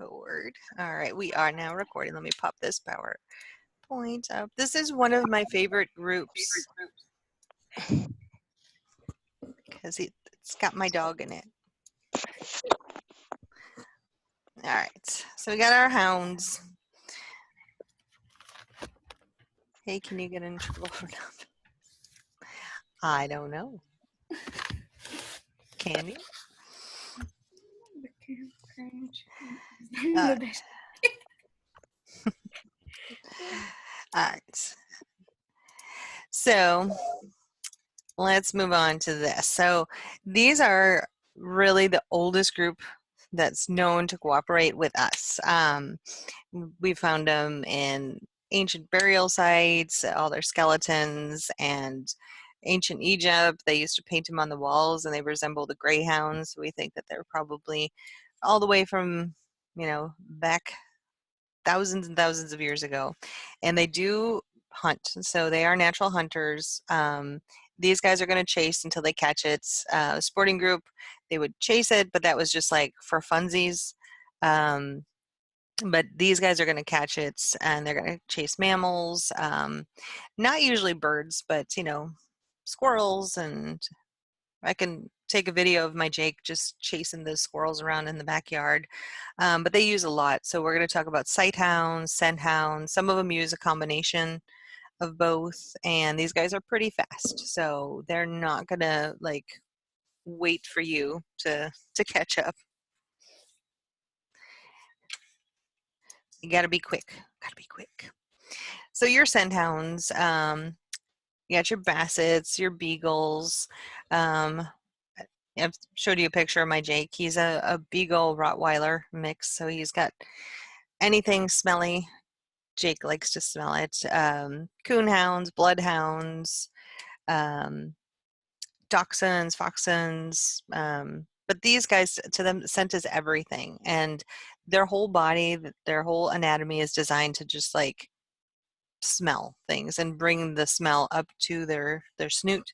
record. All right, we are now recording. Let me pop this PowerPoint up. This is one of my favorite groups because it's got my dog in it. All right, so we got our hounds. Hey, can you get in trouble for that? I don't know. Can you? All right. So let's move on to this. So these are really the oldest group that's known to cooperate with us. We found them in ancient burial sites, all their skeletons, and ancient Egypt. They used to paint them on the walls, and they resemble the greyhounds. We think that they're probably all the way from, back thousands and thousands of years ago. And they do hunt, so they are natural hunters. These guys are going to chase until they catch it. Sporting group, they would chase it, but that was just like for funsies. But these guys are going to catch it, and they're going to chase mammals, not usually birds, but squirrels. And I can take a video of my Jake just chasing the squirrels around in the backyard. But they use a lot, so we're going to talk about sight hounds, scent hounds. Some of them use a combination of both, and these guys are pretty fast, so they're not going to like wait for you to catch up. You got to be quick. Got to be quick. So your scent hounds, you got your bassets, your beagles. I've showed you a picture of my Jake. He's a beagle Rottweiler mix, so he's got anything smelly. Jake likes to smell it. Coon hounds, bloodhounds, dachshunds, foxhounds. But these guys, to them, scent is everything, and their whole body, their whole anatomy is designed to just like smell things and bring the smell up to their snoot.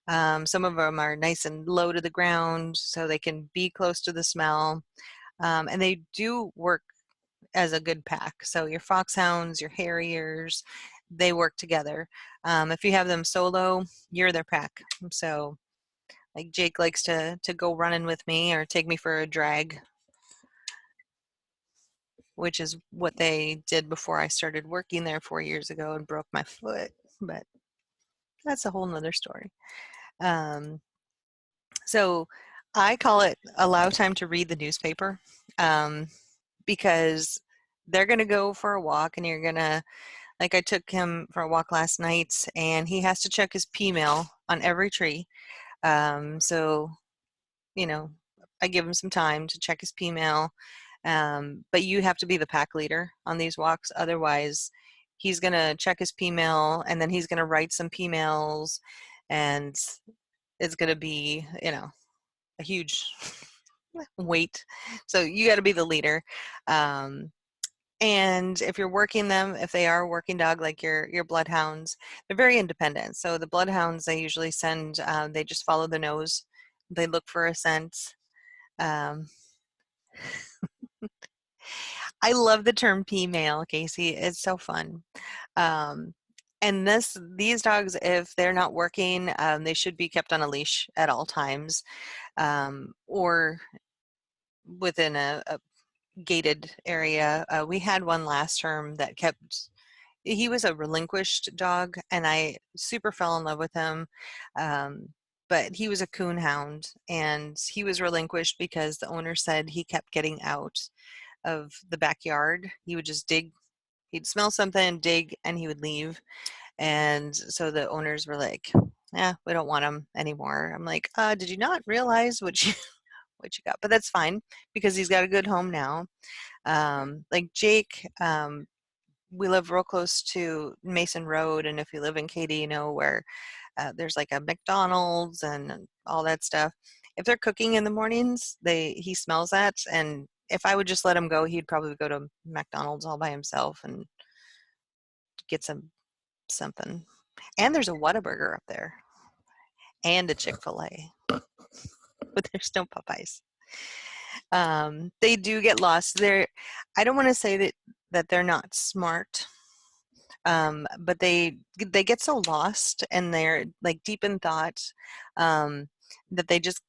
Some of them are nice and low to the ground, so they can be close to the smell. And they do work as a good pack. So your foxhounds, your harriers, they work together. If you have them solo, you're their pack. So like Jake likes to go running with me or take me for a drag, which is what they did before I started working there 4 years ago and broke my foot. But that's a whole nother story. So I call it allow time to read the newspaper, because they're going to go for a walk, and you're going to, like I took him for a walk last night, and he has to check his P mail on every tree. So, I give him some time to check his P mail. But you have to be the pack leader on these walks. Otherwise, he's going to check his P mail, and then he's going to write some P mails, and it's going to be, a huge weight. So you got to be the leader. And if you're working them, if they are a working dog like your bloodhounds, they're very independent. So the bloodhounds, they usually send, they just follow the nose. They look for a scent. Um, I love the term P-mail, Casey. It's so fun. And these dogs, if they're not working, they should be kept on a leash at all times, or within a gated area. We had one last term that he was a relinquished dog, and I super fell in love with him. But he was a coon hound, and he was relinquished because the owner said he kept getting out of the backyard. He would just dig. He'd smell something, dig, and he would leave. And so the owners were like, "Yeah, we don't want him anymore." I'm like, "Did you not realize what you what you got?" But that's fine because he's got a good home now. Like Jake, we live real close to Mason Road, and if you live in Katy, you know where there's like a McDonald's and all that stuff. If they're cooking in the mornings, he smells that, and if I would just let him go, he'd probably go to McDonald's all by himself and get something. And there's a Whataburger up there, and a Chick-fil-A, but there's no Popeyes. They do get lost. I don't want to say that they're not smart, but they get so lost and they're like deep in thought, that they just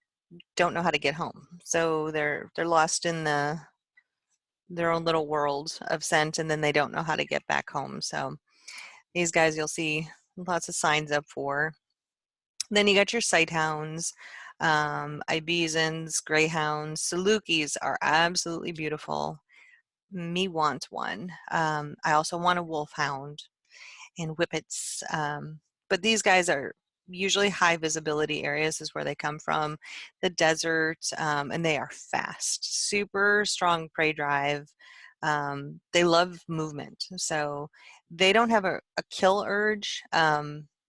don't know how to get home. So they're lost in their own little world of scent, and then they don't know how to get back home. So these guys you'll see lots of signs up for. Then you got your sighthounds, Ibizans, greyhounds. Salukis are absolutely beautiful. Me want one. I also want a wolfhound and whippets. But these guys are usually high visibility areas is where they come from, the desert, and they are fast, super strong prey drive. They love movement, so they don't have a kill urge.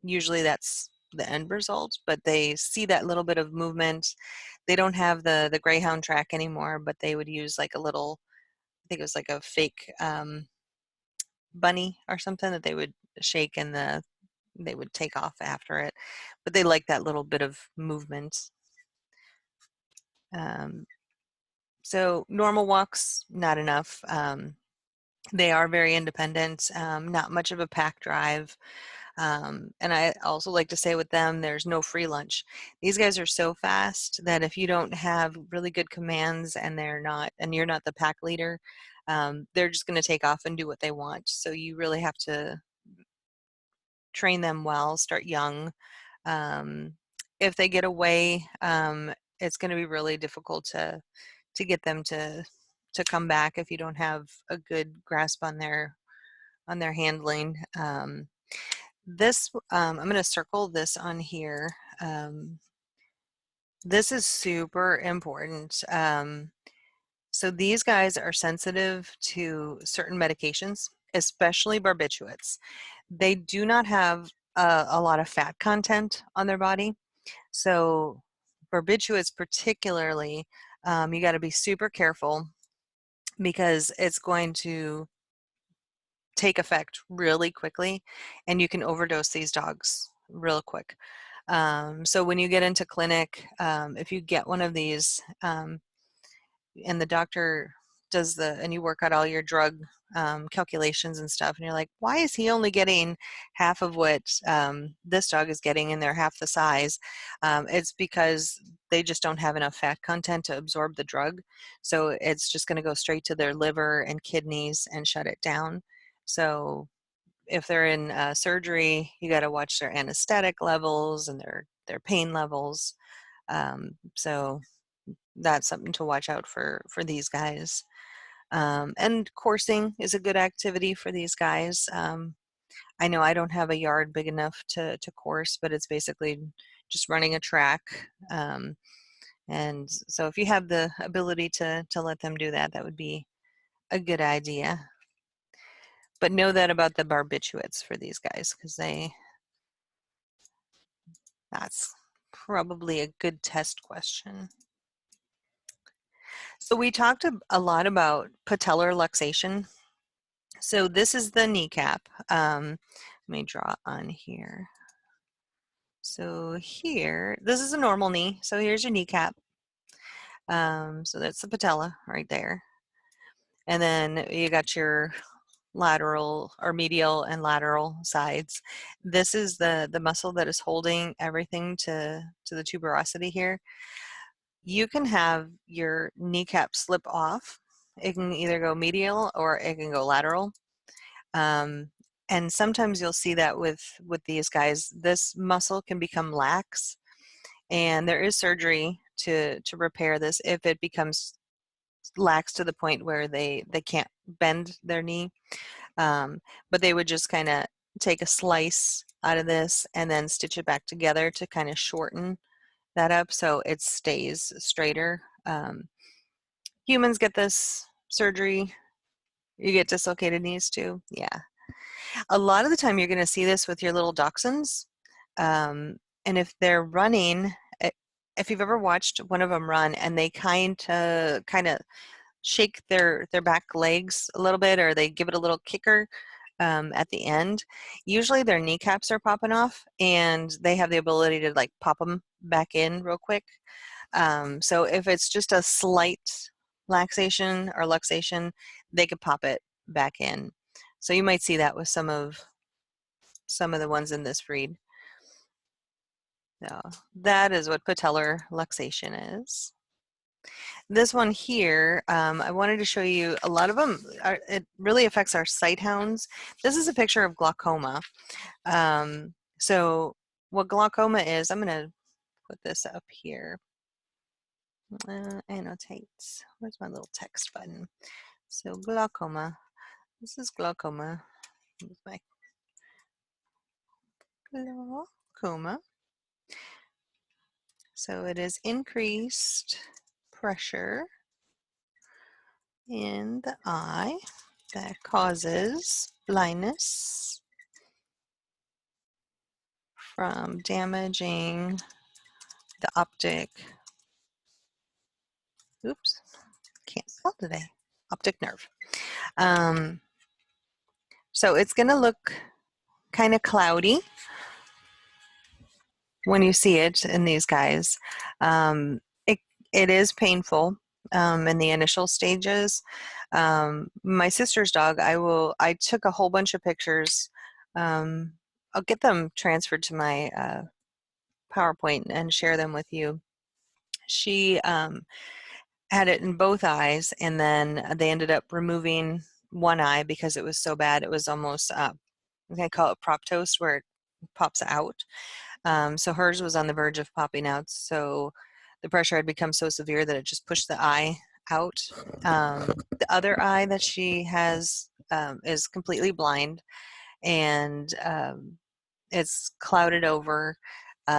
Usually that's the end result, but they see that little bit of movement. They don't have the greyhound track anymore, but they would use like a little, I think it was like a fake bunny or something that they would shake, and they would take off after it. But they like that little bit of movement. Um, so normal walks, not enough. They are very independent, not much of a pack drive. And I also like to say with them, there's no free lunch. These guys are so fast that if you don't have really good commands and you're not the pack leader, they're just going to take off and do what they want. So you really have to train them well, start young. Um, if they get away, it's going to be really difficult to get them to come back if you don't have a good grasp on their handling. I'm going to circle this on here. This is super important. So these guys are sensitive to certain medications, especially barbiturates. They do not have a lot of fat content on their body. So barbiturates particularly, you got to be super careful because it's going to take effect really quickly, and you can overdose these dogs real quick. So when you get into clinic, if you get one of these, and the doctor and you work out all your drug calculations and stuff, and you're like, why is he only getting half of what this dog is getting and they're half the size? It's because they just don't have enough fat content to absorb the drug. So it's just going to go straight to their liver and kidneys and shut it down. So if they're in surgery, you got to watch their anesthetic levels and their pain levels. So that's something to watch out for these guys. And coursing is a good activity for these guys. I know I don't have a yard big enough to course, but it's basically just running a track. And so if you have the ability to let them do that, that would be a good idea. But know that about the barbiturates for these guys, because that's probably a good test question. So we talked a lot about patellar luxation. So this is the kneecap. Let me draw on here. So here, this is a normal knee. So here's your kneecap. So that's the patella right there. And then you got your lateral or medial and lateral sides. This is the muscle that is holding everything to the tuberosity here. You can have your kneecap slip off. It can either go medial or it can go lateral. And sometimes you'll see that with these guys. This muscle can become lax, and there is surgery to repair this if it becomes lax to the point where they can't bend their knee. But they would just kind of take a slice out of this and then stitch it back together to kind of shorten that up so it stays straighter. Humans get this surgery. You get dislocated knees too. Yeah. A lot of the time you're going to see this with your little dachshunds. And if they're running, if you've ever watched one of them run and they kind of shake their back legs a little bit, or they give it a little kicker at the end, usually their kneecaps are popping off and they have the ability to like pop them back in real quick. So if it's just a slight laxation or luxation, they could pop it back in. So you might see that with some of the ones in this breed. So that is what patellar luxation is. This one here, I wanted to show you a lot of them. It really affects our sighthounds. This is a picture of glaucoma. So what glaucoma is, I'm going to put this up here. Annotate. Where's my little text button? So glaucoma. This is glaucoma. With my glaucoma. So it is increased pressure in the eye that causes blindness from damaging the optic, oops, can't spell today, optic nerve. So it's going to look kind of cloudy when you see it in these guys. It is painful in the initial stages. My sister's dog, I took a whole bunch of pictures. I'll get them transferred to my PowerPoint and share them with you. She had it in both eyes, and then they ended up removing one eye because it was so bad. It was almost, I call it proptose, where it pops out. So hers was on the verge of popping out. So the pressure had become so severe that it just pushed the eye out. The other eye that she has is completely blind, and it's clouded over.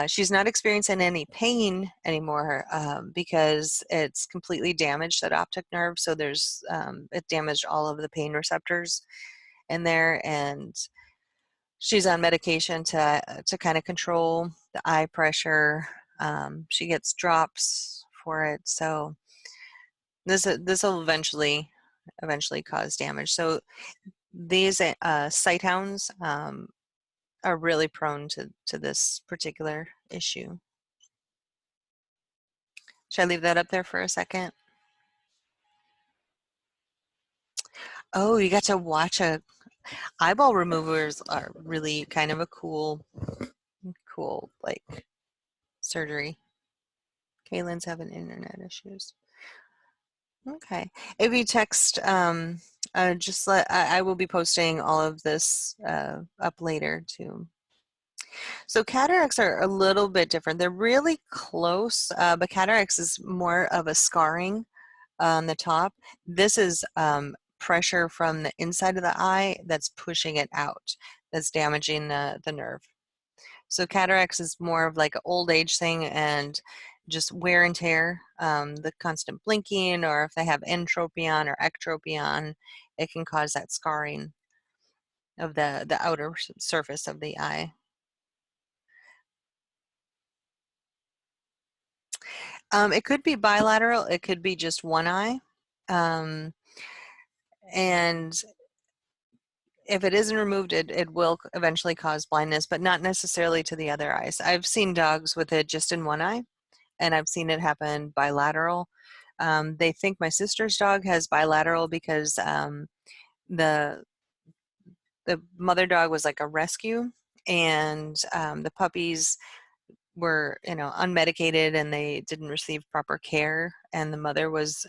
She's not experiencing any pain anymore because it's completely damaged that optic nerve. So there's it damaged all of the pain receptors in there, and she's on medication to kind of control the eye pressure. She gets drops for it, so this will eventually cause damage. So these sighthounds are really prone to this particular issue. Should I leave that up there for a second? Oh, you got to watch eyeball removers are really kind of a cool like surgery. Kaylin's having internet issues. Okay. If you text, just I will be posting all of this up later too. So cataracts are a little bit different. They're really close, but cataracts is more of a scarring on the top. This is pressure from the inside of the eye that's pushing it out, that's damaging the nerve. So cataracts is more of like an old age thing and just wear and tear, the constant blinking, or if they have entropion or ectropion, it can cause that scarring of the outer surface of the eye. It could be bilateral, it could be just one eye. And if it isn't removed, it will eventually cause blindness, but not necessarily to the other eyes. I've seen dogs with it just in one eye, and I've seen it happen bilateral. They think my sister's dog has bilateral because the mother dog was like a rescue, and the puppies were unmedicated, and they didn't receive proper care, and the mother was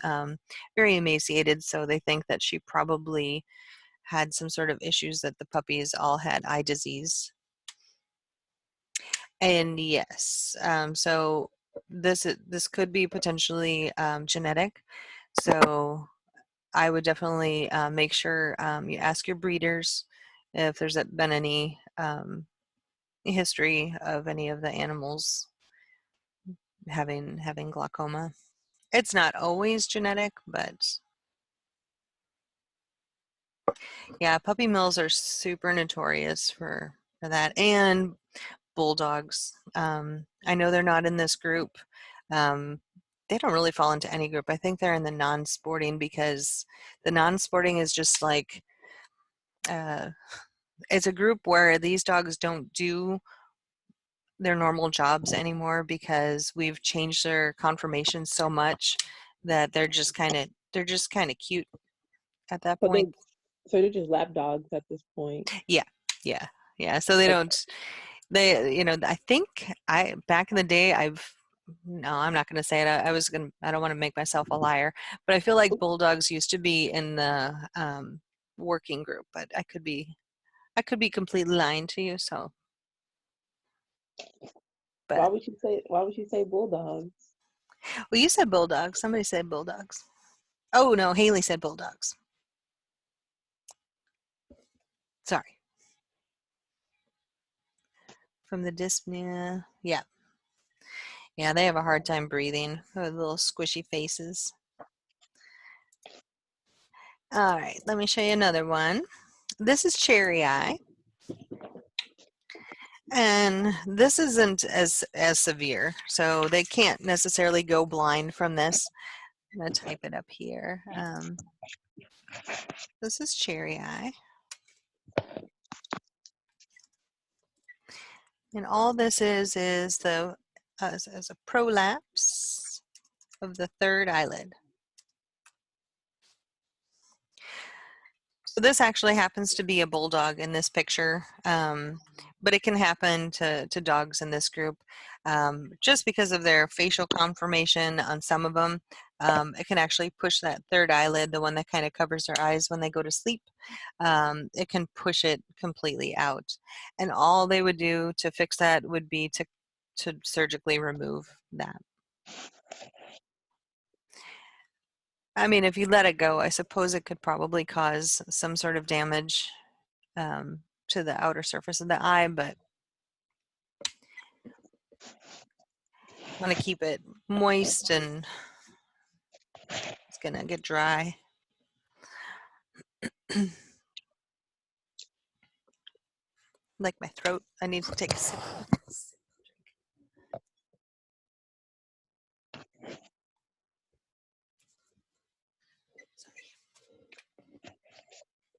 very emaciated, so they think that she probably had some sort of issues, that the puppies all had eye disease. And yes, so this could be potentially genetic. So I would definitely make sure you ask your breeders if there's been any history of any of the animals having glaucoma. It's not always genetic, but yeah, puppy mills are super notorious for that, and bulldogs. I know they're not in this group. They don't really fall into any group. I think they're in the non-sporting, because the non-sporting is just like, it's a group where these dogs don't do their normal jobs anymore because we've changed their conformation so much that they're just kind of they're just kind of cute at that So point. they're just lap dogs at this point. Yeah, yeah, yeah. So they Okay. don't. They, I think back in the day, no, I'm not going to say it. I don't want to make myself a liar, but I feel like bulldogs used to be in the working group, but I could be completely lying to you. So, but Why would you say bulldogs? well, you said bulldogs. Somebody said bulldogs. Oh no, Haley said bulldogs. Sorry. From the dyspnea. Yeah. Yeah, they have a hard time breathing. With little squishy faces. All right, let me show you another one. This is Cherry Eye. And this isn't as severe, so they can't necessarily go blind from this. I'm going to type it up here. This is Cherry Eye. And all this is the as a prolapse of the third eyelid. So this actually happens to be a bulldog in this picture, but it can happen to dogs in this group. Just because of their facial conformation on some of them, it can actually push that third eyelid, the one that kind of covers their eyes when they go to sleep. It can push it completely out. And all they would do to fix that would be to surgically remove that. I mean, if you let it go, I suppose it could probably cause some sort of damage to the outer surface of the eye, but I want to keep it moist and it's gonna get dry. Like my throat, I need to take a sip. Sorry,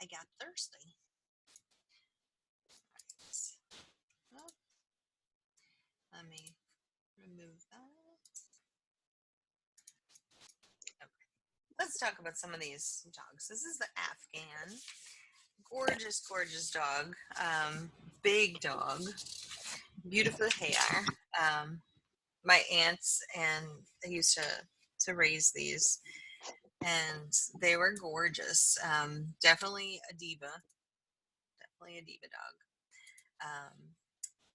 I got thirsty. Well, let me remove that. Okay. Let's talk about some of these dogs. This is the Afghan. Gorgeous, gorgeous dog. Big dog. Beautiful hair. My aunts and they used to raise these, and they were gorgeous. Definitely a diva. Definitely a diva dog.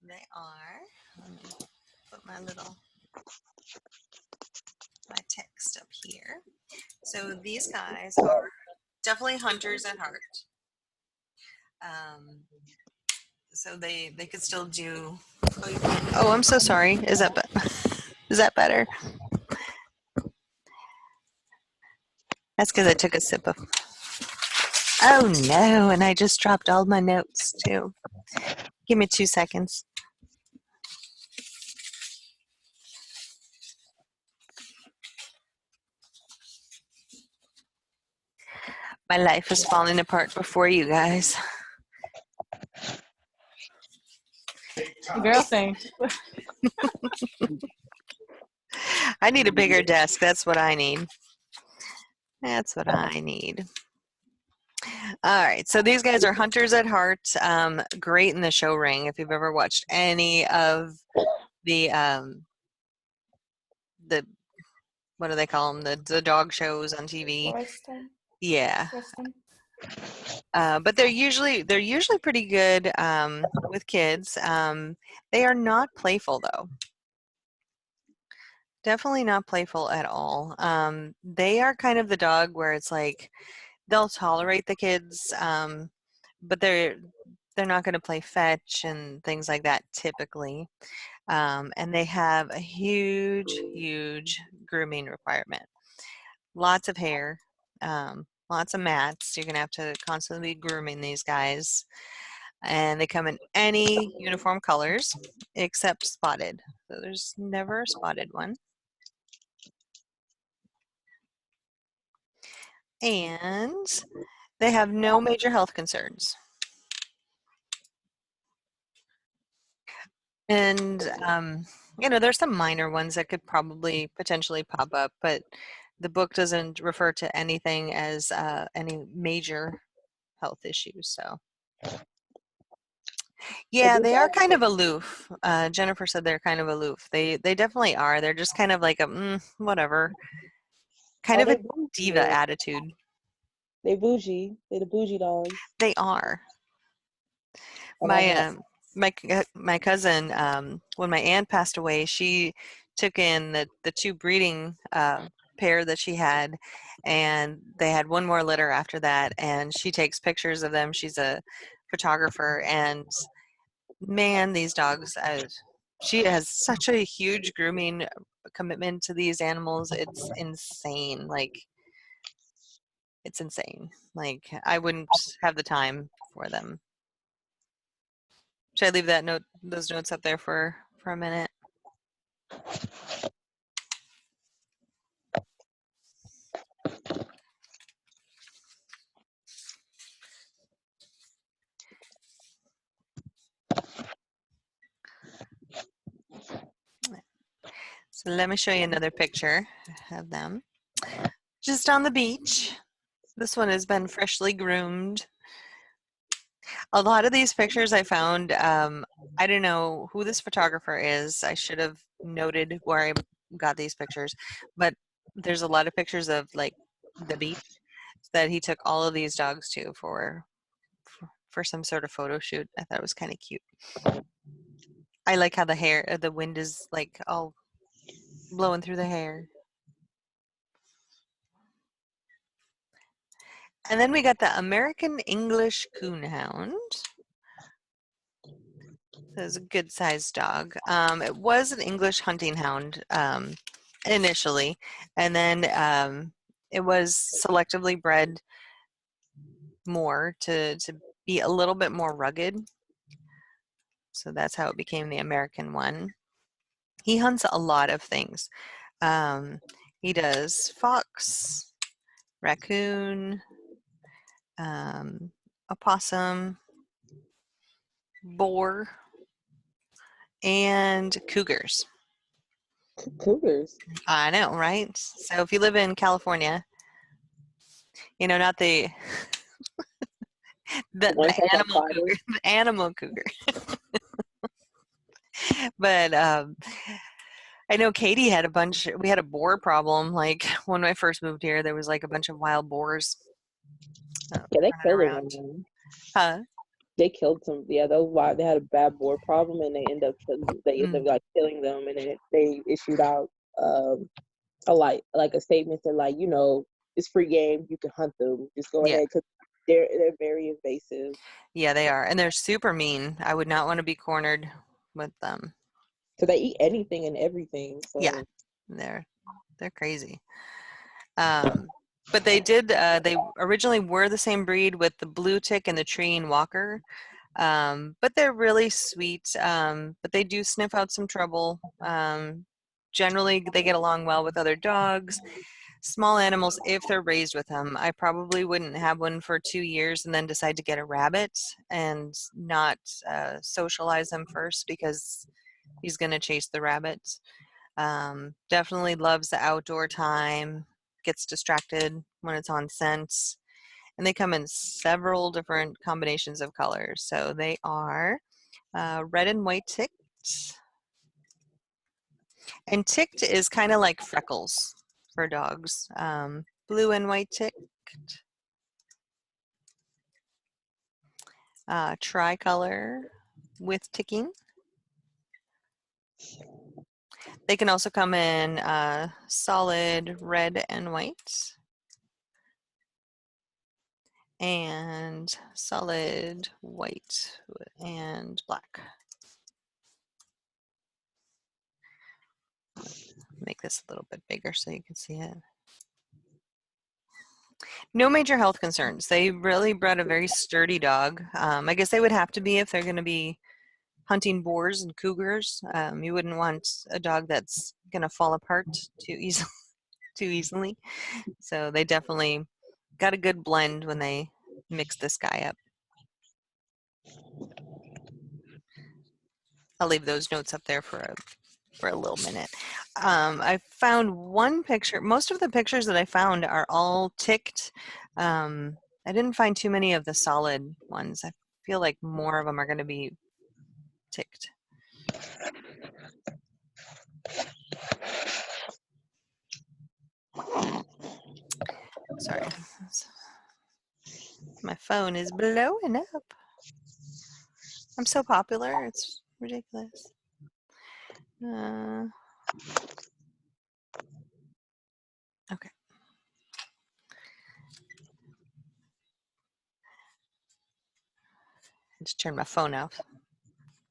They are. Let me put my text up here. So these guys are definitely hunters at heart. Um, so they could still do. Oh, I'm so sorry. Is that better? That's because I took a sip of. Oh no! And I just dropped all my notes too. Give me 2 seconds. My life is falling apart before you guys. Girl, same. I need a bigger desk. That's what I need. That's what I need. All right, so these guys are hunters at heart. Great in the show ring. If you've ever watched any of the the what do they call them? The dog shows on TV. Yeah. But they're usually pretty good with kids. They are not playful though. Definitely not playful at all. They are kind of the dog where it's like they'll tolerate the kids, but they're not going to play fetch and things like that typically. And they have a huge grooming requirement. Lots of hair, lots of mats. You're going to have to constantly be grooming these guys. And they come in any uniform colors except spotted. So there's never a spotted one. And they have no major health concerns. And, there's some minor ones that could probably potentially pop up, but the book doesn't refer to anything as any major health issues. So So yeah, do they are dogs kind get, of aloof. Jennifer said they're kind of aloof. They definitely are. They're just kind of like a whatever, kind are of a they bougie diva or attitude. they bougie? They the bougie dogs. They are. I love My that. my cousin, when my aunt passed away, she took in the two breeding pair that she had, and they had one more litter after that. And she takes pictures of them. She's a photographer, and man, these dogs. She has such a huge grooming commitment to these animals. It's insane. Like it's insane. Like I wouldn't have the time for them. Should I leave those notes up there for a minute? So let me show you another picture of them. Just on the beach. This one has been freshly groomed. A lot of these pictures I found, I don't know who this photographer is. I should have noted where I got these pictures, but there's a lot of pictures of like the beach that he took all of these dogs to for some sort of photo shoot. I thought it was kind of cute. I like how the wind is like all blowing through the hair. And then we got the American English Coonhound. It was a good sized dog. It was an English hunting hound initially, and then it was selectively bred more to be a little bit more rugged. So that's how it became the American one. He hunts a lot of things. He does fox, raccoon, opossum, boar, and cougars. Cougars. I know, right? So if you live in California, not the, One the type of animal fighter. cougar, the animal cougar. But I know Katie had a bunch. We had a boar problem. Like when I first moved here, there was like a bunch of wild boars Yeah, they running killed around. them. Huh? They killed some. Yeah, those why they had a bad boar problem, and they end up Mm, like killing them, and then they issued out a like a statement that like it's free game. You can hunt them. Just go yeah, ahead because they're very invasive. yeah, they are, and they're super mean. I would not want to be cornered with them. So they eat anything and everything. Yeah, So they're they're crazy. But they did. They originally were the same breed with the blue tick and the treeing walker. But they're really sweet. But they do sniff out some trouble. Generally, they get along well with other dogs, small animals, if they're raised with them. I probably wouldn't have one for 2 years and then decide to get a rabbit and not socialize him first because he's going to chase the rabbits. Definitely loves the outdoor time, gets distracted when it's on scent. And they come in several different combinations of colors. So they are red and white ticked. And ticked is kind of like freckles for dogs. Blue and white ticked. Tricolor with ticking. They can also come in solid red and white. And solid white and black. Make this a little bit bigger so you can see it. No major health concerns. They really bred a very sturdy dog. I guess they would have to be if they're going to be hunting boars and cougars. You wouldn't want a dog that's going to fall apart too easily. Too easily. So they definitely got a good blend when they mixed this guy up. I'll leave those notes up there for for a little minute. I found one picture. Most of the pictures that I found are all ticked. I didn't find too many of the solid ones. I feel like more of them are going to be ticked. Sorry. My phone is blowing up. I'm so popular. It's ridiculous. Okay. I just turned my phone off.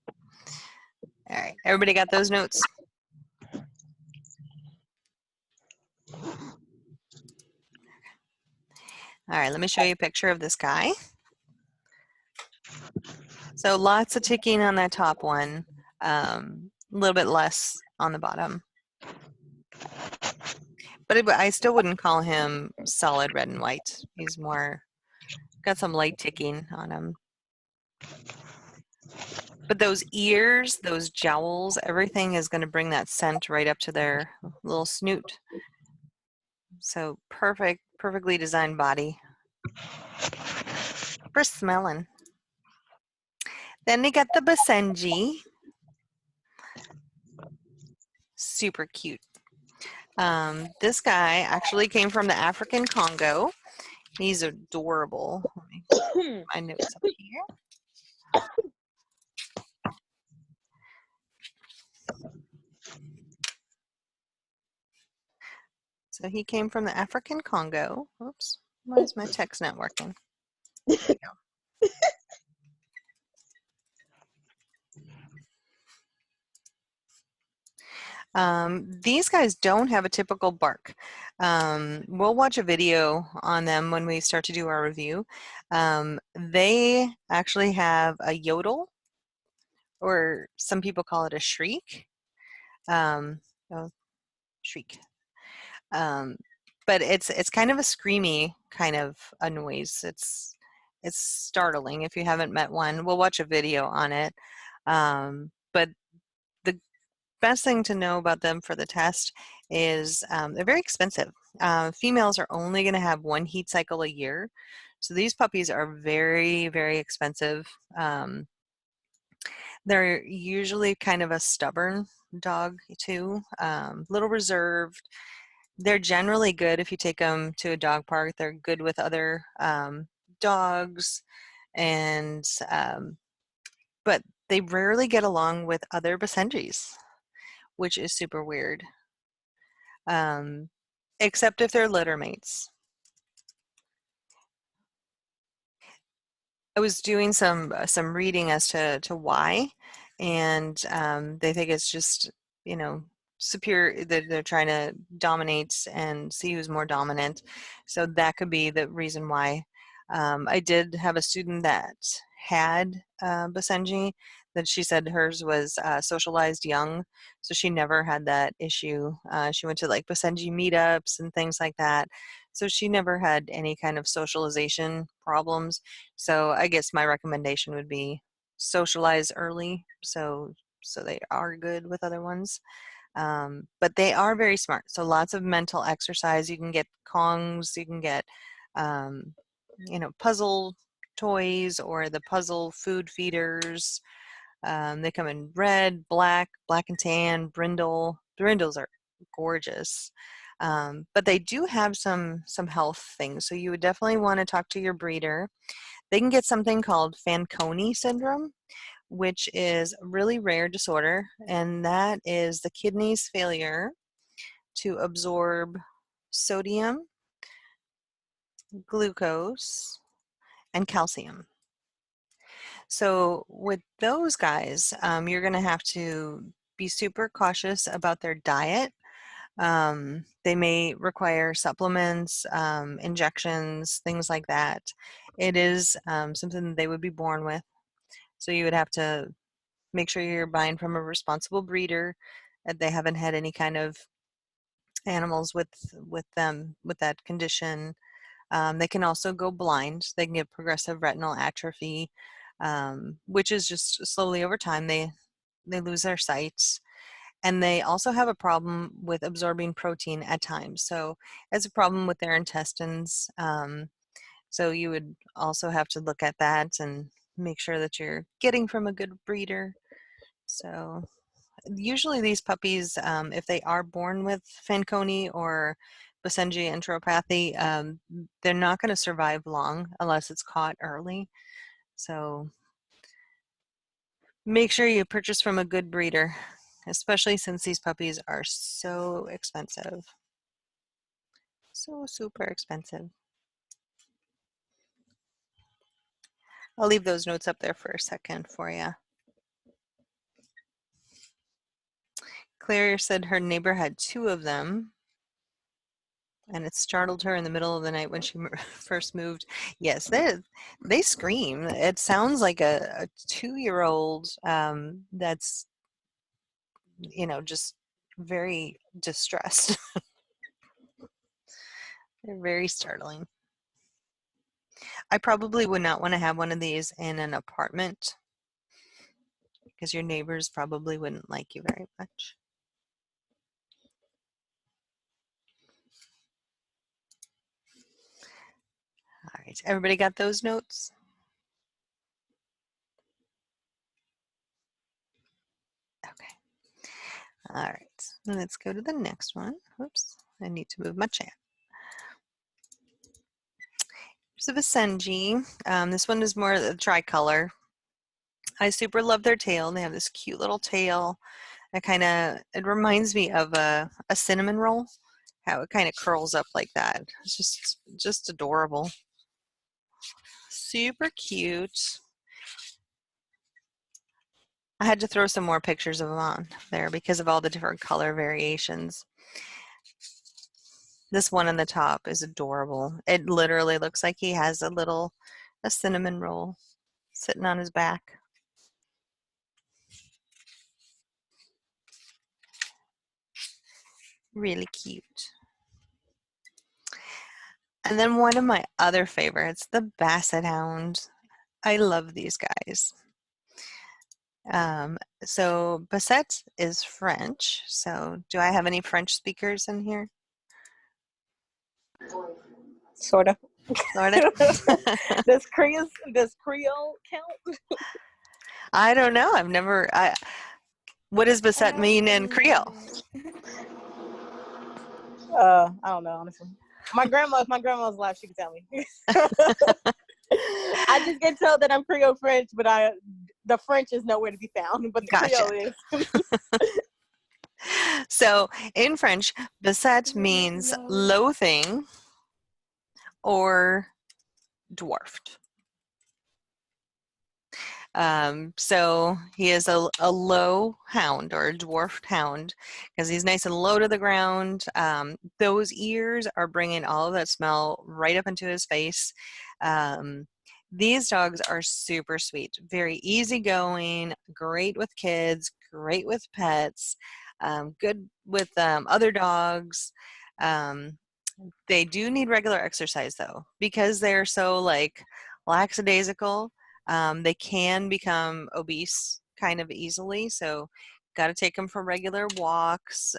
All right. Everybody got those notes? All right, let me show you a picture of this guy. So lots of ticking on that top one, a little bit less on the bottom. But I still wouldn't call him solid red and white. He's more, got some light ticking on him. But those ears, those jowls, everything is going to bring that scent right up to their little snoot. So perfectly designed body for smelling. Then they got the Basenji. Super cute. This guy actually came from the African Congo. He's adorable. Let me put my notes up here. So he came from the African Congo. Oops, why is my text not working? There we go. These guys don't have a typical bark. We'll watch a video on them when we start to do our review. They actually have a yodel, or some people call it a shriek. Oh, shriek. But it's kind of a screamy kind of a noise. It's startling if you haven't met one. We'll watch a video on it. But the best thing to know about them for the test is they're very expensive. Females are only going to have one heat cycle a year. So these puppies are very, very expensive. They're usually kind of a stubborn dog too, little reserved. They're generally good if you take them to a dog park. They're good with other dogs, and but they rarely get along with other Basenjis, which is super weird, except if they're litter mates. I was doing some reading as to why, and they think it's just, you know, superior, that they're trying to dominate and see who's more dominant. So that could be the reason why. I did have a student that had Basenji, that she said hers was socialized young, so she never had that issue. She went to like Basenji meetups and things like that, so she never had any kind of socialization problems. So I guess my recommendation would be socialize early, so they are good with other ones. But they are very smart. So lots of mental exercise. You can get Kongs, you can get, you know, puzzle toys or the puzzle food feeders. They come in red, black and tan, brindle. Brindles are gorgeous. But they do have some health things. So you would definitely want to talk to your breeder. They can get something called Fanconi syndrome, which is a really rare disorder, and that is the kidney's failure to absorb sodium, glucose, and calcium. So with those guys, you're going to have to be super cautious about their diet. They may require supplements, injections, things like that. It is something that they would be born with. So you would have to make sure you're buying from a responsible breeder, that they haven't had any kind of animals with them with that condition. They can also go blind. They can get progressive retinal atrophy, which is just slowly over time they lose their sight. And they also have a problem with absorbing protein at times. So it's a problem with their intestines. So you would also have to look at that and make sure that you're getting from a good breeder. So usually these puppies, if they are born with Fanconi or Basenji enteropathy, they're not going to survive long unless it's caught early. So make sure you purchase from a good breeder, especially since these puppies are so expensive. So super expensive. I'll leave those notes up there for a second for you. Claire said her neighbor had 2 of them, and it startled her in the middle of the night when she first moved. Yes, they scream. It sounds like a 2-year-old that's, you know, just very distressed. They're very startling. I probably would not want to have one of these in an apartment because your neighbors probably wouldn't like you very much. All right, everybody got those notes? Okay. All right, let's go to the next one. Whoops, I need to move my chat. Here's a Basenji. This one is more the tricolor. I super love their tail. They have this cute little tail. It reminds me of a cinnamon roll, how it kind of curls up like that. It's just adorable. Super cute. I had to throw some more pictures of them on there because of all the different color variations. This one on the top is adorable. It literally looks like he has a cinnamon roll sitting on his back. Really cute. And then one of my other favorites, the Basset Hound. I love these guys. So Basset is French. So do I have any French speakers in here? Sort of. Sort of. Does Creole count? I don't know. What does Basset mean in Creole? I don't know, honestly. If my grandma's alive, she can tell me. I just get told that I'm Creole French, but the French is nowhere to be found, but the Gotcha. Creole is. So in French, Basset means loathing or dwarfed. So he is a low hound or a dwarfed hound because he's nice and low to the ground. Those ears are bringing all of that smell right up into his face. These dogs are super sweet, very easygoing, great with kids, great with pets, good with other dogs. They do need regular exercise though, because they're so like lackadaisical. They can become obese kind of easily, so got to take them for regular walks.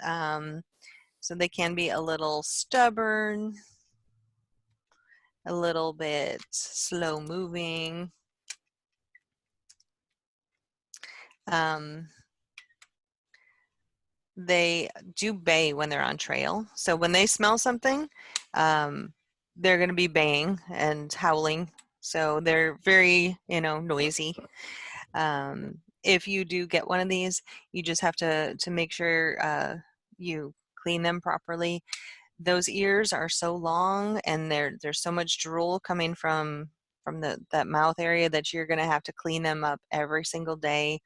So they can be a little stubborn, a little bit slow moving. They do bay when they're on trail. So when they smell something, they're going to be baying and howling. So they're very, noisy. If you do get one of these, you just have to make sure you clean them properly. Those ears are so long, and there's so much drool coming from that mouth area that you're going to have to clean them up every single day.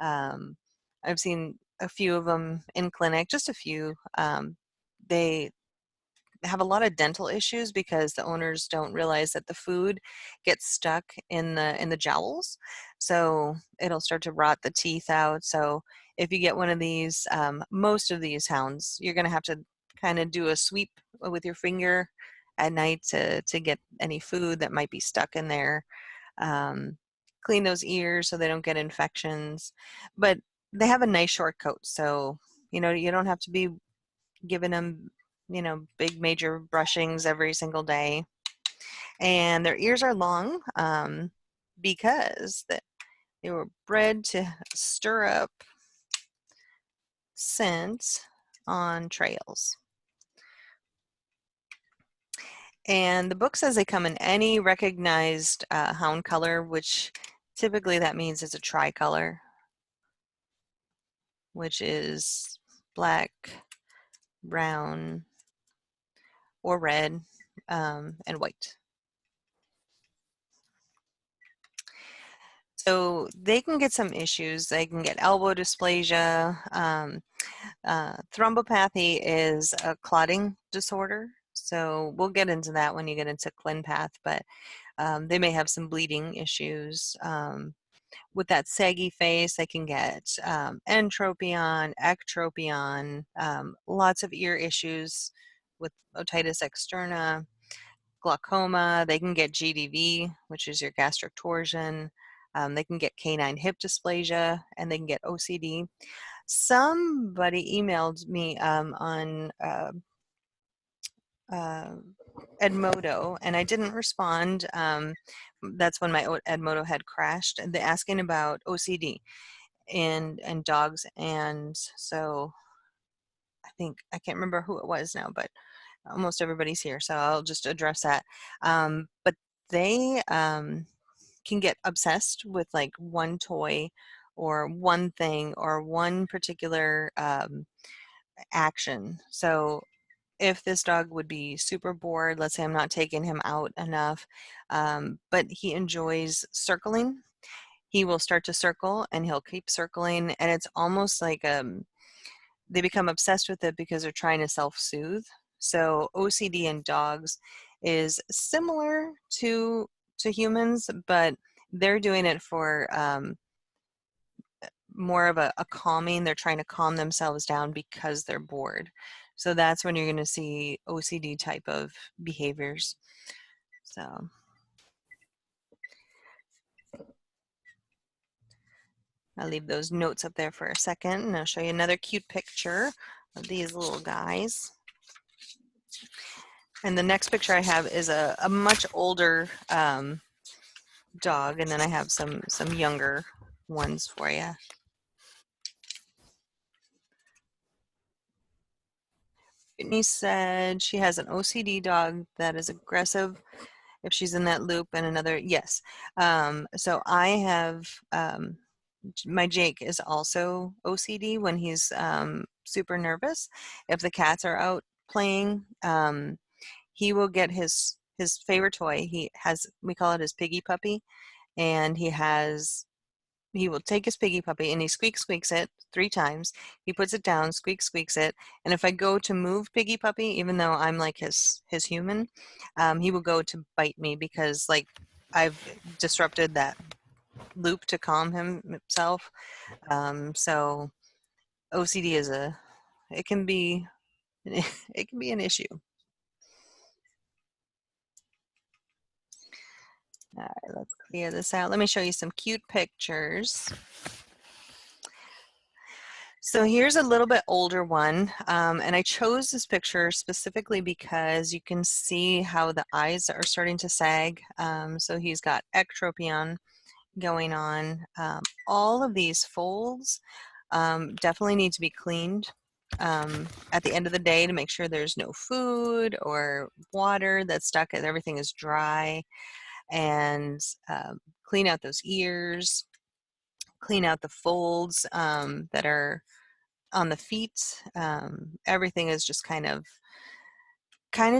I've seen a few of them in clinic, just a few. They have a lot of dental issues because the owners don't realize that the food gets stuck in the jowls, so it'll start to rot the teeth out. So if you get one of these, most of these hounds, you're going to have to kind of do a sweep with your finger at night to get any food that might be stuck in there. Clean those ears so they don't get infections, but they have a nice short coat, so You know, you don't have to be giving them, big major brushings every single day. And their ears are long because they were bred to stir up scent on trails. And the book says they come in any recognized hound color, which typically that means it's a tricolor, which is black, brown, or red, and white. So they can get some issues. They can get elbow dysplasia. Thrombopathy is a clotting disorder. So we'll get into that when you get into ClinPath, but they may have some bleeding issues. With that saggy face, they can get entropion, ectropion, lots of ear issues with otitis externa, glaucoma. They can get GDV, which is your gastric torsion. They can get canine hip dysplasia, and they can get OCD. Somebody emailed me on Edmodo, and I didn't respond. That's when my Edmodo had crashed, and they're asking about OCD and dogs. And so I can't remember who it was now, but almost everybody's here, so I'll just address that. But they can get obsessed with like one toy or one thing or one particular action. So if this dog would be super bored, let's say I'm not taking him out enough, but he enjoys circling, he will start to circle and he'll keep circling, and it's almost like they become obsessed with it because they're trying to self-soothe. So OCD in dogs is similar to humans, but they're doing it for more of a calming. They're trying to calm themselves down because they're bored. So that's when you're going to see OCD type of behaviors. So I'll leave those notes up there for a second, and I'll show you another cute picture of these little guys. And the next picture I have is a much older dog, and then I have some younger ones for you. Whitney said she has an OCD dog that is aggressive if she's in that loop, and another, yes. So I have, my Jake is also OCD when he's super nervous. If the cats are out playing, he will get his favorite toy. We call it his piggy puppy, and he will take his piggy puppy and he squeaks it 3 times. He puts it down, squeaks it. And if I go to move piggy puppy, even though I'm like his human, he will go to bite me because like I've disrupted that loop to calm himself. So OCD it can be an issue. All right, let's clear this out. Let me show you some cute pictures. So here's a little bit older one, and I chose this picture specifically because you can see how the eyes are starting to sag. So he's got ectropion going on. All of these folds definitely need to be cleaned at the end of the day to make sure there's no food or water that's stuck, and everything is dry. And clean out those ears, clean out the folds that are on the feet. Everything is just kind of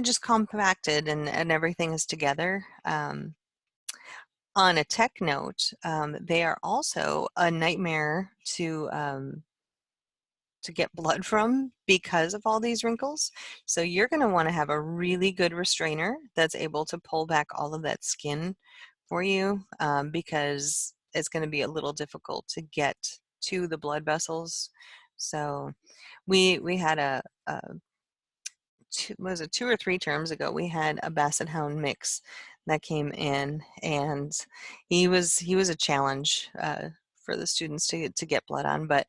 just compacted, and everything is together. On a tech note, they are also a nightmare to get blood from because of all these wrinkles. So you're going to want to have a really good restrainer that's able to pull back all of that skin for you, because it's going to be a little difficult to get to the blood vessels. So we had was it 2 or 3 terms ago, we had a Basset Hound mix that came in, and he was a challenge for the students to get blood on. But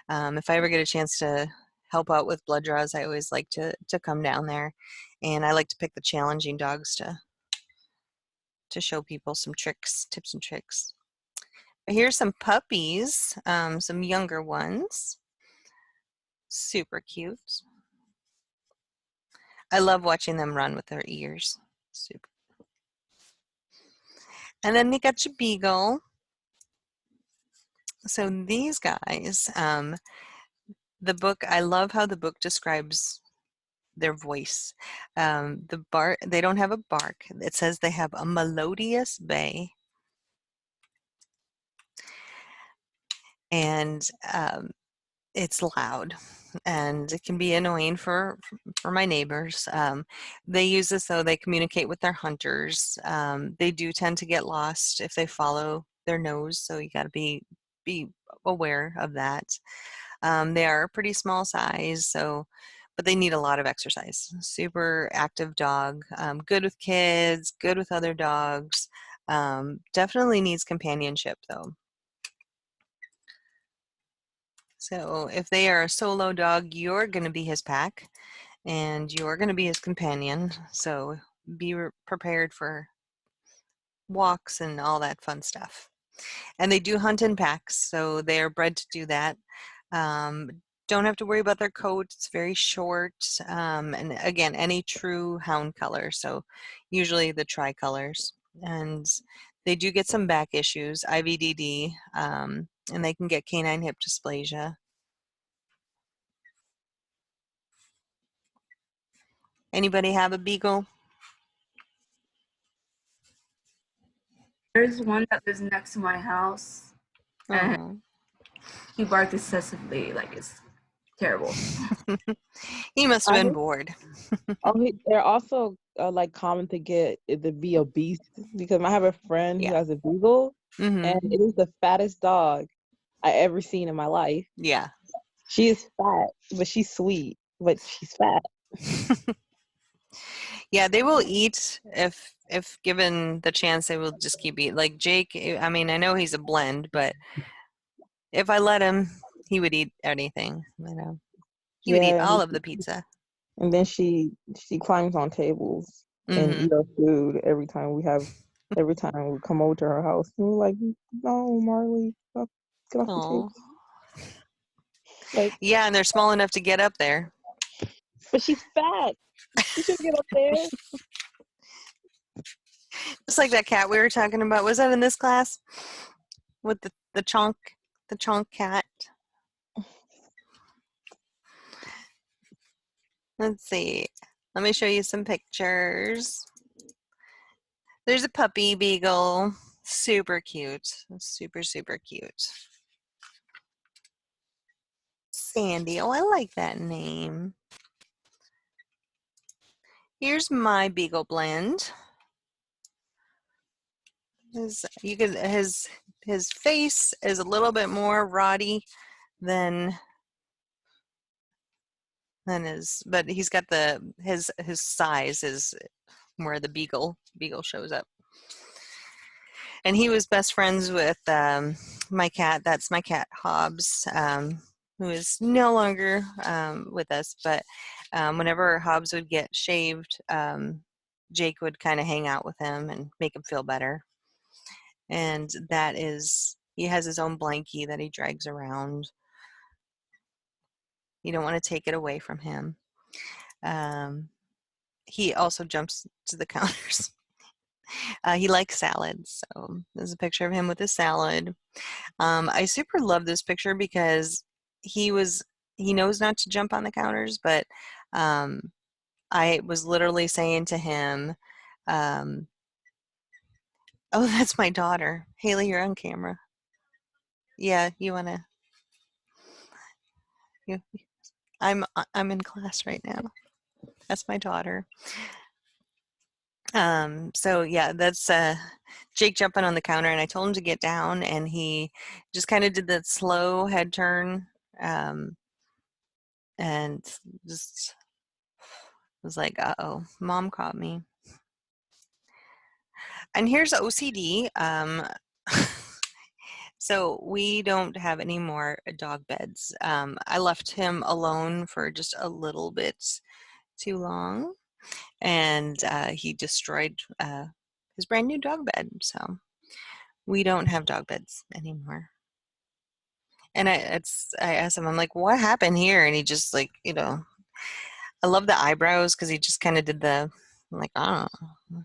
if I ever get a chance to help out with blood draws, I always like to come down there, and I like to pick the challenging dogs to show people some tricks, tips and tricks. Here's some puppies, some younger ones. Super cute. I love watching them run with their ears. Super. And then you got your beagle. So these guys, the book, I love how the book describes their voice. They don't have a bark. It says they have a melodious bay. And it's loud, and it can be annoying for my neighbors. They use this so they communicate with their hunters. They do tend to get lost if they follow their nose, so you got to be aware of that. They are a pretty small size, but they need a lot of exercise. Super active dog, good with kids, good with other dogs. Definitely needs companionship though. So if they are a solo dog, you're going to be his pack and you're going to be his companion. So be prepared for walks and all that fun stuff. And they do hunt in packs, so they are bred to do that. Don't have to worry about their coat. It's very short. And again, any true hound color. So usually the tricolors. And they do get some back issues, IVDD, and they can get canine hip dysplasia. Anybody have a beagle? There's one that lives next to my house, and Oh. he barks excessively, like it's terrible. He must have been bored. They're also like common to get to be obese, because I have a friend who Yeah. has a beagle, Mhm. and it is the fattest dog I ever seen in my life. Yeah. She is fat, but she's sweet, but she's fat. Yeah, they will eat if given the chance. They will just keep eating. Like Jake, I mean, I know he's a blend, but if I let him, he would eat anything. You know, he would eat Yeah, all of the pizza. and then she climbs on tables and Mhm. eat our food every time we come over to her house. And we're like, no, Marley, get off the Oh. table. Like, Yeah, and they're small enough to get up there. but she's fat. She shouldn't get up there. Just like that cat we were talking about. Was that in this class? With the chonk cat. Let's see. Let me show you some pictures. There's a puppy beagle. Super cute. Super, super cute. Sandy. Oh, I like that name. Here's my beagle blend. His face is a little bit more roddy than his, but he's got his size is where the beagle shows up. And he was best friends with my cat. That's my cat Hobbs, who is no longer with us. But whenever Hobbs would get shaved, Jake would kind of hang out with him and make him feel better. And he has his own blankie that he drags around. You don't want to take it away from him. He also jumps to the counters. He likes salads, so there's a picture of him with a salad. I super love this picture because he knows not to jump on the counters, but I was literally saying to him, oh, that's my daughter. Haley, you're on camera. Yeah, you wanna? I'm in class right now. That's my daughter. So yeah, that's Jake jumping on the counter, and I told him to get down, and he just kind of did that slow head turn, and just was like, uh-oh, mom caught me. And here's OCD. So we don't have any more dog beds. I left him alone for just a little bit too long, and he destroyed his brand new dog bed. So we don't have dog beds anymore. And I asked him, I'm like, what happened here? And he just like, I love the eyebrows because he just kind of did the, I'm like, I don't know,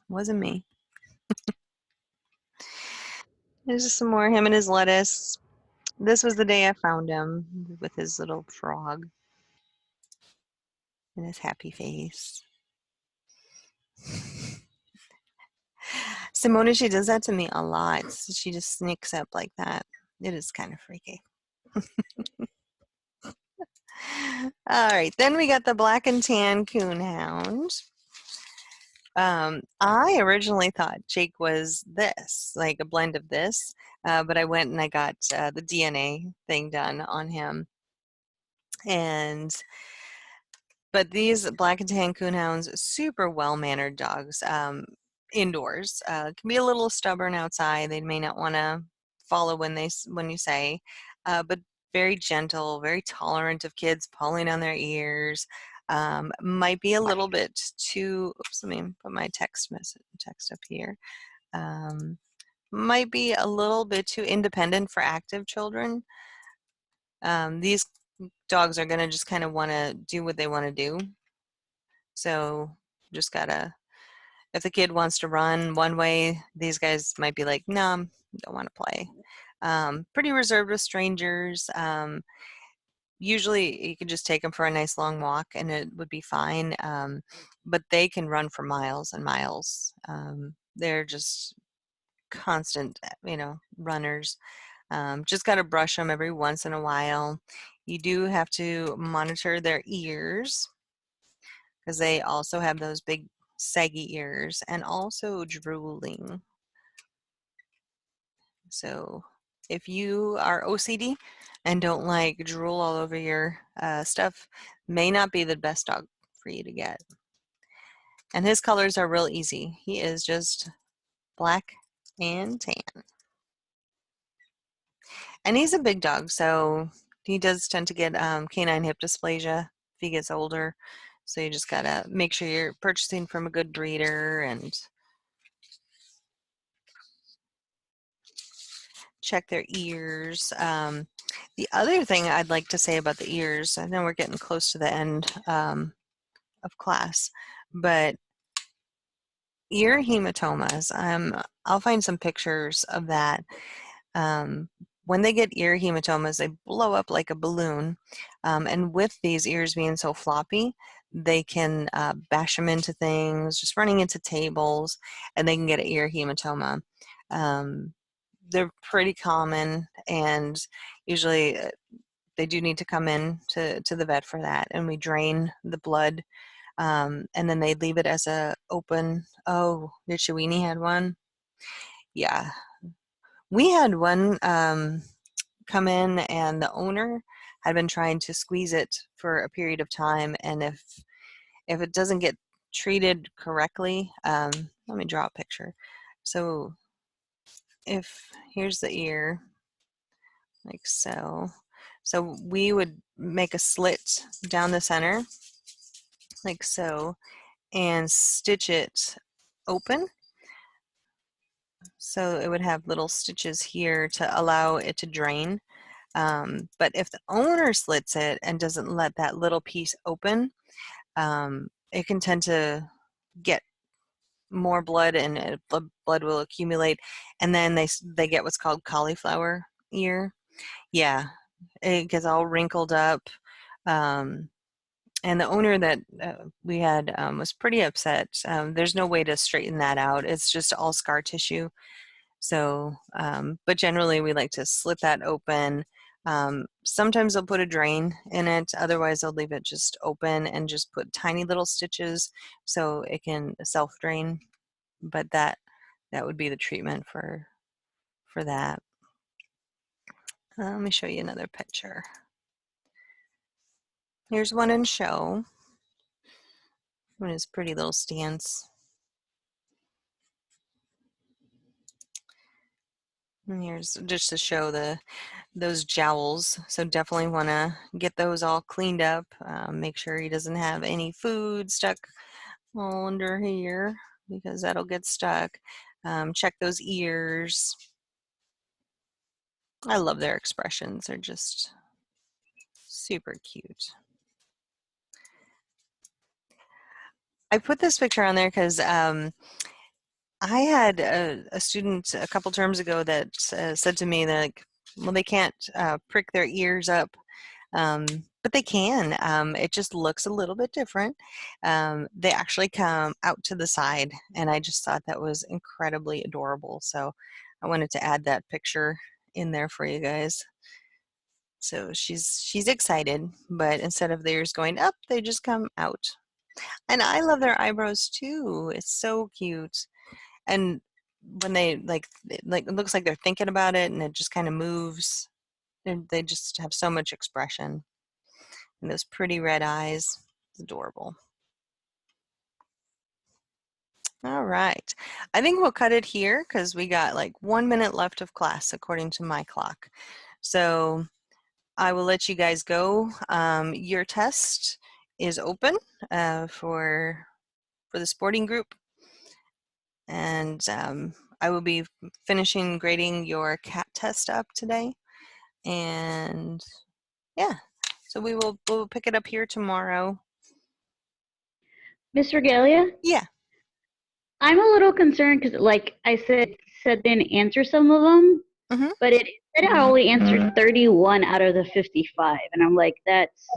wasn't me. There's just some more him and his lettuce. This was the day I found him with his little frog and his happy face. Simona, she does that to me a lot. She just sneaks up like that. It is kind of freaky. All right, then we got the black and tan coonhound. I originally thought Jake was this, like a blend of this, but I went and I got the DNA thing done on him. But these black and tan coonhounds, super well-mannered dogs indoors. Can be a little stubborn outside. They may not want to follow when you say, but very gentle, very tolerant of kids pulling on their ears. Might be a little bit too. Oops, let me put my text up here. Might be a little bit too independent for active children. These dogs are going to just kind of want to do what they want to do. So just gotta, if the kid wants to run one way, these guys might be like, no, don't want to play. Pretty reserved with strangers. Usually you can just take them for a nice long walk and it would be fine. But they can run for miles and miles. They're just constant, runners. Just got to brush them every once in a while. You do have to monitor their ears because they also have those big saggy ears and also drooling. So if you are OCD and don't like drool all over your stuff, may not be the best dog for you to get. And his colors are real easy. He is just black and tan. And he's a big dog, so he does tend to get canine hip dysplasia if he gets older. So you just gotta make sure you're purchasing from a good breeder and check their ears. The other thing I'd like to say about the ears, I know we're getting close to the end of class, but ear hematomas, I'll find some pictures of that. When they get ear hematomas, they blow up like a balloon. And with these ears being so floppy, they can bash them into things, just running into tables, and they can get an ear hematoma. They're pretty common, and usually they do need to come in to the vet for that, and we drain the blood, and then they leave it as a open. Oh, your Chiweenie had one? Yeah. We had one come in, and the owner had been trying to squeeze it for a period of time, and if it doesn't get treated correctly, let me draw a picture. So here's the ear, like so. So we would make a slit down the center, like so, and stitch it open. So it would have little stitches here to allow it to drain. But if the owner slits it and doesn't let that little piece open, it can tend to get more blood, and blood will accumulate, and then they get what's called cauliflower ear. Yeah, it gets all wrinkled up. And the owner that we had was pretty upset. There's no way to straighten that out. It's just all scar tissue. So, but generally we like to slit that open. Sometimes they'll put a drain in it. Otherwise they'll leave it just open and just put tiny little stitches so it can self-drain. But that would be the treatment for that. Let me show you another picture. Here's one in show. One of his pretty little stance. And here's just to show those jowls. So definitely want to get those all cleaned up. Make sure he doesn't have any food stuck all under here because that'll get stuck. Check those ears. I love their expressions. They're just super cute. I put this picture on there because I had a student a couple terms ago that said to me that, like, well, they can't prick their ears up, but they can. It just looks a little bit different. They actually come out to the side, and I just thought that was incredibly adorable. So I wanted to add that picture in there for you guys. So she's excited, but instead of theirs going up, they just come out. And I love their eyebrows too. It's so cute. And when they like it looks like they're thinking about it, and it just kind of moves. They just have so much expression. And those pretty red eyes. It's adorable. All right. I think we'll cut it here because we got like 1 minute left of class according to my clock. So I will let you guys go. Your test is open for the sporting group. And I will be finishing grading your CAT test up today. And yeah, so we'll pick it up here tomorrow. Miss Regalia, Yeah. I'm a little concerned because, like I said didn't answer some of them, Mhm. but it said I only answered 31 out of the 55, and I'm like, that's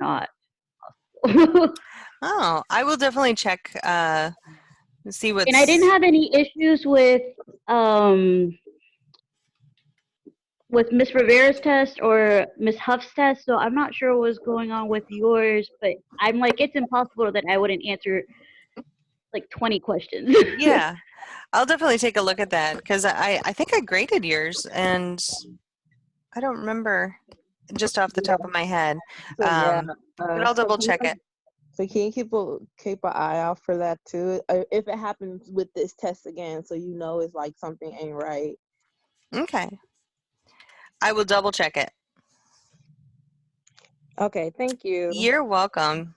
not possible. Oh, I will definitely check, see what's. And I didn't have any issues with Miss Rivera's test or Miss Huff's test, so I'm not sure what was going on with yours, but I'm like, it's impossible that I wouldn't answer like 20 questions. Yeah, I'll definitely take a look at that because I think I graded yours and I don't remember just off the top of my head. So yeah, But I'll double check it. So can you keep an eye out for that too? If it happens with this test again, so you know it's like something ain't right. Okay. I will double check it. Okay, thank you. You're welcome.